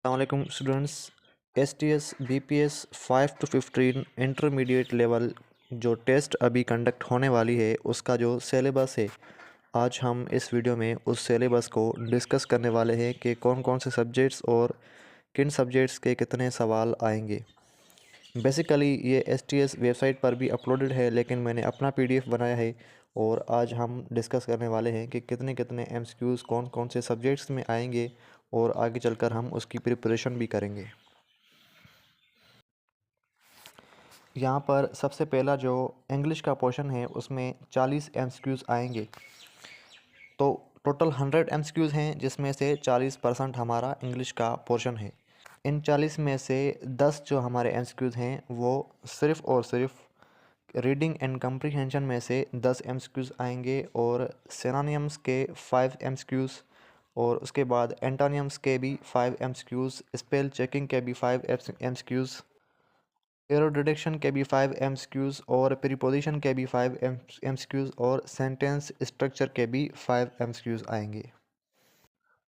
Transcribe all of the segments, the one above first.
अस्सलामुअलैकुम students. STS BPS 5 to 15 intermediate level जो test अभी कंडक्ट होने वाली है उसका जो सिलेबस है, आज हम इस वीडियो में उस सिलेबस को डिस्कस करने वाले हैं कि कौन कौन से सब्जेक्ट्स और किन सब्जेक्ट्स के कितने सवाल आएंगे। बेसिकली ये STS वेबसाइट पर भी अपलोडेड है, लेकिन मैंने अपना PDF बनाया है और आज हम डिस्कस करने वाले हैं कि कितने कितने MCQs कौन कौन से सब्जेक्ट्स में आएंगे और आगे चलकर हम उसकी प्रिपरेशन भी करेंगे। यहाँ पर सबसे पहला जो इंग्लिश का पोर्शन है उसमें 40 MCQs आएंगे। तो टोटल 100 MCQs हैं, जिसमें से 40% हमारा इंग्लिश का पोर्शन है। इन 40 में से 10 जो हमारे MCQs हैं वो सिर्फ़ और सिर्फ रीडिंग एंड कम्प्रीहेंशन में से 10 MCQs आएंगे, और सिनोनिम्स के 5 MCQs, और उसके बाद एंटोनिम्स के भी 5 MCQs, स्पेल चेकिंग के भी 5 MCQs, एरर डिटेक्शन के भी 5 MCQs, और प्रीपोजिशन के भी 5 MCQs, और सेंटेंस स्ट्रक्चर के भी 5 MCQs आएंगे।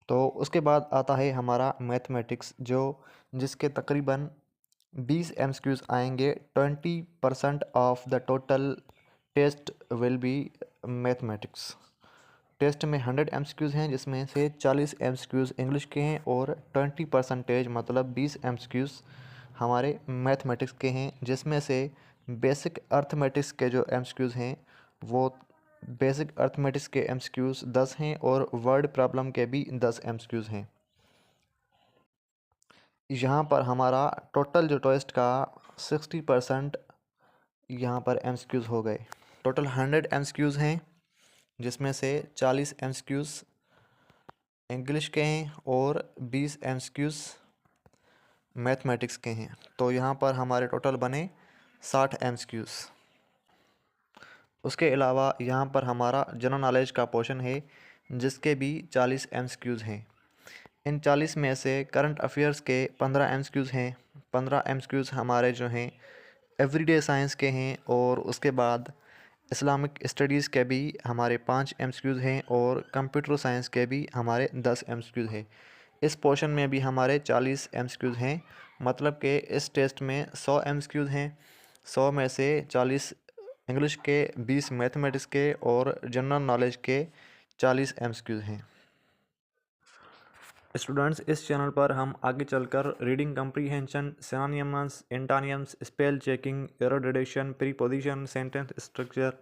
तो उसके बाद आता है हमारा मैथमेटिक्स, जिसके तकरीबन 20 MCQs आएंगे। 20% of the total test will be mathematics. Test में 100 MCQs हैं, जिसमें से 40 MCQs इंग्लिश के हैं और 20% मतलब 20 MCQs हमारे मैथमेटिक्स के हैं, जिसमें से बेसिक अर्थमेटिक्स के जो MCQs हैं वो बेसिक अर्थमेटिक्स के MCQs 10 हैं, और वर्ड प्रॉब्लम के भी 10 MCQs हैं। यहाँ पर हमारा टोटल जो टेस्ट का 60% यहाँ पर MCQs हो गए। टोटल 100 MCQs हैं, जिसमें से 40 MCQs इंग्लिश के हैं और 20 MCQs मैथमेटिक्स के हैं। तो यहाँ पर हमारे टोटल बने 60 MCQs। उसके अलावा यहाँ पर हमारा जनरल नॉलेज का पोर्शन है, जिसके भी 40 MCQs हैं। इन 40 में से करंट अफेयर्स के 15 MCQs हैं। 15 MCQs हमारे जो हैं एवरीडे साइंस के हैं, और उसके बाद इस्लामिक स्टडीज़ के भी हमारे 5 MCQs हैं, और कंप्यूटर साइंस के भी हमारे 10 MCQs हैं। इस पोर्शन में भी हमारे 40 MCQs हैं, मतलब कि इस टेस्ट में 100 MCQs हैं। 100 में से 40 इंग्लिश के, 20 मैथमेटिक्स के और जनरल नॉलेज के 40 MCQs हैं। स्टूडेंट्स, इस चैनल पर हम आगे चलकर reading comprehension, synonyms, antonyms, spell checking, error detection, preposition, sentence structure,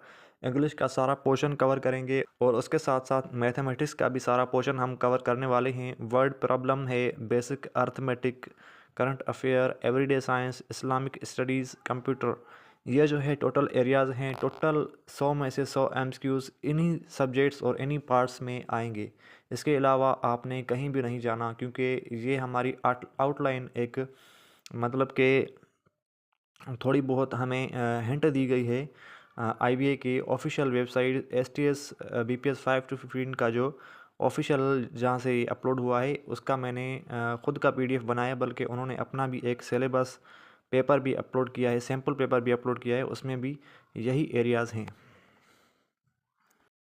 English का सारा पोर्शन कवर करेंगे, और उसके साथ साथ मैथमेटिक्स का भी सारा पोर्शन हम कवर करने वाले हैं। वर्ड प्रॉब्लम है, basic arithmetic, current affair, everyday science, Islamic studies, computer, ये जो है टोटल एरियाज़ हैं। टोटल 100 में से 100 MCQs इन्हीं सब्जेक्ट्स और इन्हीं पार्ट्स में आएंगे। इसके अलावा आपने कहीं भी नहीं जाना, क्योंकि ये हमारी आउटलाइन एक मतलब कि थोड़ी बहुत हमें हिंट दी गई है। IBA की official website STS BPS 5 to 15 का जो ऑफिशियल जहाँ से अपलोड हुआ है उसका मैंने ख़ुद का PDF बनाया, बल्कि उन्होंने अपना भी एक सिलेबस पेपर भी अपलोड किया है, सैम्पल पेपर भी अपलोड किया है, उसमें भी यही एरियाज़ हैं।